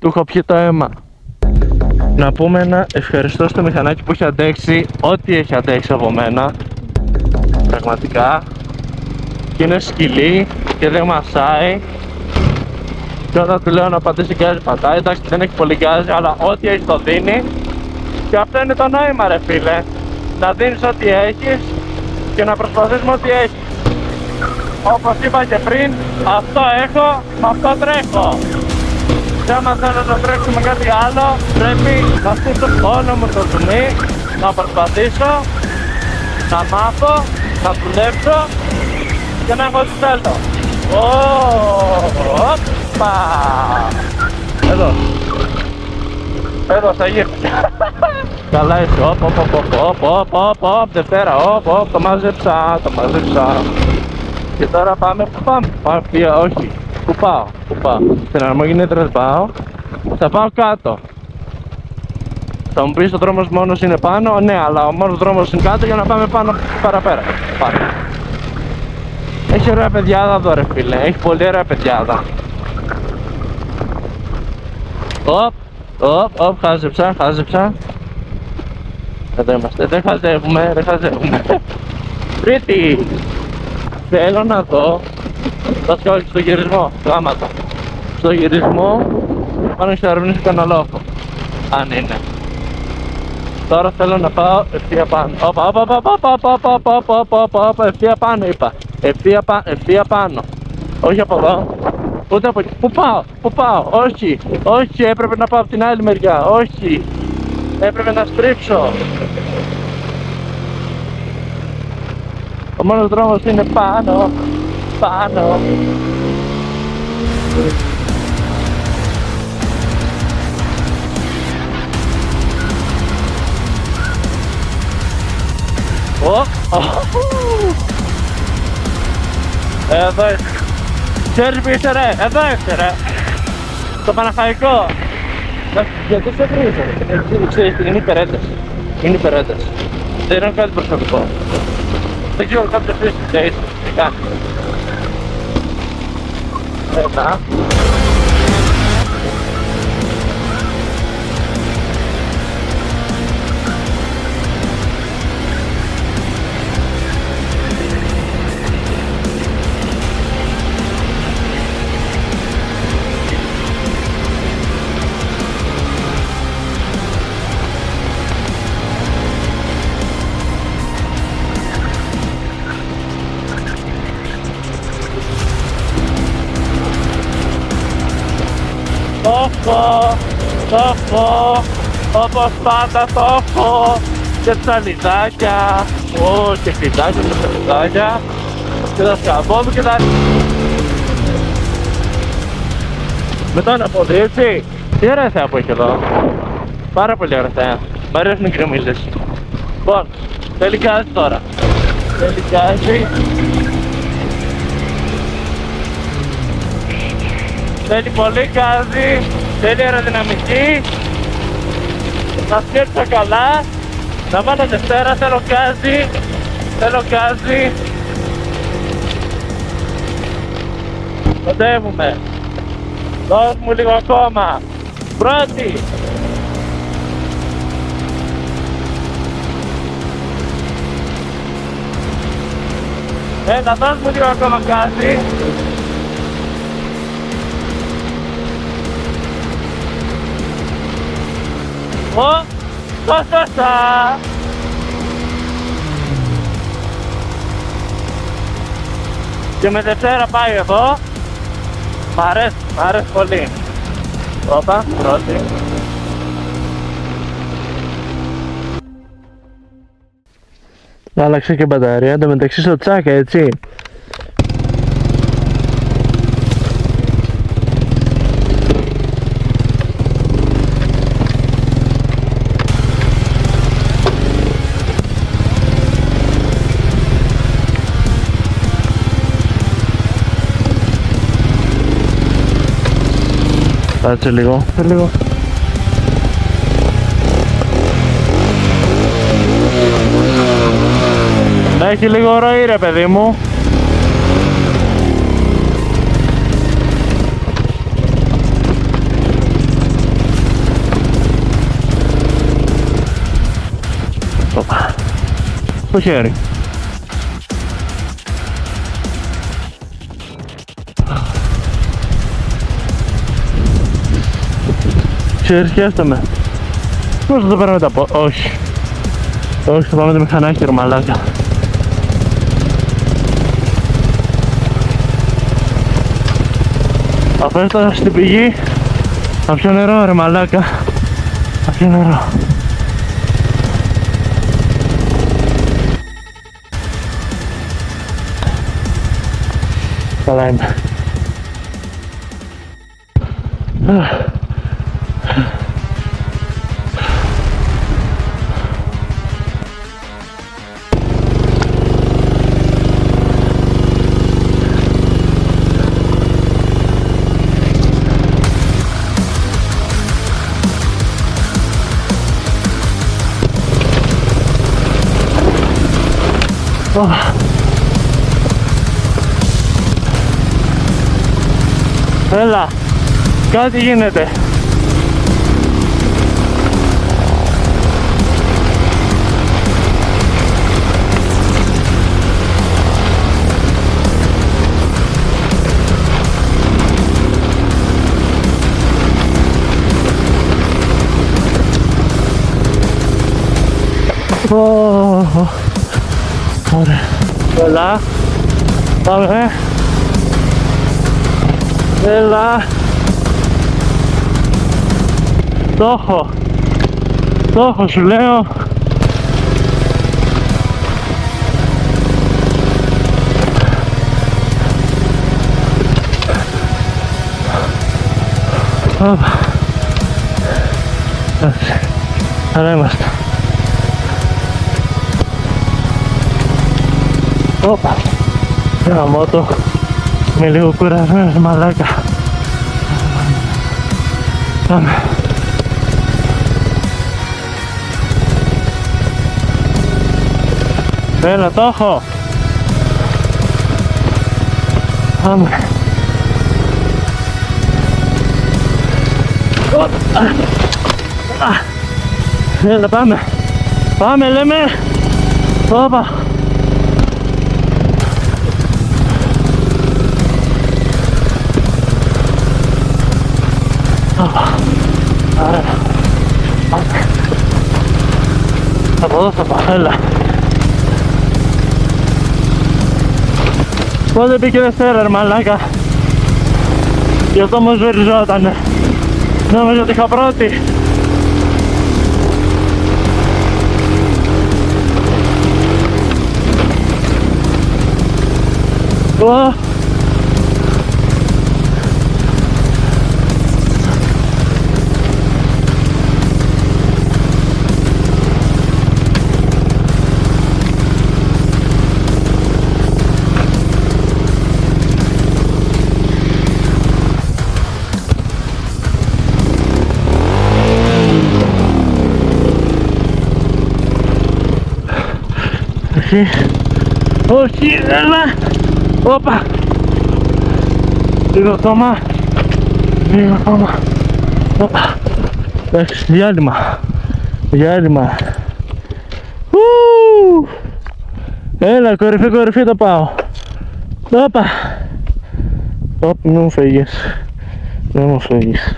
του έχω πιει το αίμα. Να πούμε ένα ευχαριστώ στο μηχανάκι που έχει αντέξει ό,τι έχει αντέξει από μένα. Πραγματικά. Και είναι σκυλί και δεν μασάει. Και όταν του λέω να πατήσει γκάζι πατάει. Εντάξει, δεν έχει πολύ γκάζι, αλλά ό,τι έχει το δίνει. Και αυτό είναι το νόημα, ρε φίλε. Να δίνεις ό,τι έχεις και να προσπαθείς με ό,τι έχεις. Όπως είπα και πριν, αυτό έχω, με αυτό τρέχω. Και άμα θέλω να τρέξω με κάτι άλλο, πρέπει να στήσω όλο μου το ζουμί, να προσπαθήσω, να μάθω, να δουλέψω και να έχω ό,τι θέλω. Οπα! Εδώ. Εδώ στα γύρια. Καλά είσαι, οπ, Δευτέρα, το μάζεψα. Και τώρα πάμε, πού πάμε, όχι, πού πάω, στην Αρμογεννήτρια δεν πάω, θα πάω κάτω. Θα μου πεις ο δρόμος μόνος είναι πάνω, ναι, αλλά ο μόνος δρόμος είναι κάτω για να πάμε πάνω παραπέρα. Πάμε. Έχει ωραία παιδιάδα εδώ ρε φίλε, έχει πολύ ωραία παιδιάδα. Οπ, χάζεψα. Εδώ είμαστε, δεν χαζεύουμε. Τρίτη! Θέλω να δω, βασικά όχι στο γυρισμό, γάματα. Στο γυρισμό πάνω στο αρμνήσιο καναλόχο, αν είναι. Τώρα θέλω να πάω ευθεία πάνω. Όπα, ευθεία πάνω είπα. Ευθεία πάνω. Όχι από εδώ, ούτε από εκεί. Πού πάω, όχι, έπρεπε να πάω από την άλλη μεριά, όχι. Έπρεπε να στρίψω. Ο μόνος δρόμος είναι πάνω. Εδώ είσαι. Ξέρεις που είσαι ρε, εδώ είσαι ρε. Το Παναχαϊκό. Γιατί σε βρίζω, ξέρεις, είναι υπερέντες. Δεν είναι κάτι προσωπικό. Δεν ξέρω κάποιος είσαι, τι κάνει. Ένα. Το έχω, όπως πάντα το έχω. Και ψαλιδάκια, και φιδάκια και ψαλιδάκια. Και τα σκαμπό μου και τα... Μετά να αποδείξει. Τι ωραία θέα που έχει εδώ. Πάρα πολύ ωραία θέα. Μ' αρέσουν οι γκρεμίζες. Λοιπόν, θέλει γκάζι τώρα. Θέλει πολύ γκάζι, θέλει αεροδυναμική. Να σκέψω καλά. Να βάλω Δευτέρα, θέλω γκάζι. Κοντεύουμε. Δώσ' μου λίγο ακόμα. Πρώτη. Δώσ' μου λίγο ακόμα γκάζι. Σωστά. Και με Δευτέρα πάει εδώ. Μ' αρέσει πολύ. Όπα, πρώτη. Άλλαξε και μπαταρία, εντωμεταξύ στο τσάκα, έτσι. Κάτσε λίγο. Να έχει λίγο ροή ρε παιδί μου. στο χέρι. Ξέρεις, σκέφτομαι. Πώς θα το παίρνουμε τα πόδια. Όχι. Όχι, θα πάμε το μηχανάκι, ρε μαλάκα. Θα έφτασα στην πηγή. Θα πιω νερό, ρε μαλάκα. Θα πιω νερό. Καλά είμαι. Έλα, κάτι γίνεται. Ωραία. Έλα, πάμε. Έλα. Το έχω, σου λέω. Εντάξει, καλά είμαστε. Όπα, γαμώτο. Είμαι λίγο κουρασμένος, μαλάκα. Πάμε. Έλα, το έχω. Πάμε. Έλα, πάμε. Πάμε, λέμε. Όπα. Ωραία. Από εδώ θα πάω, έλα. Πότε μπήκε Δευτέρα, ρε μαλάκα. Γι' αυτό μου σβεριζότανε. Νόμιζα ότι είχα πρώτη. Όχι, έλα. Όπα. Λίγο ακόμα. Όπα. Εντάξει, διάλειμμα. Έλα, κορυφή το πάω. Όπα. Όπα, μην μου φύγεις.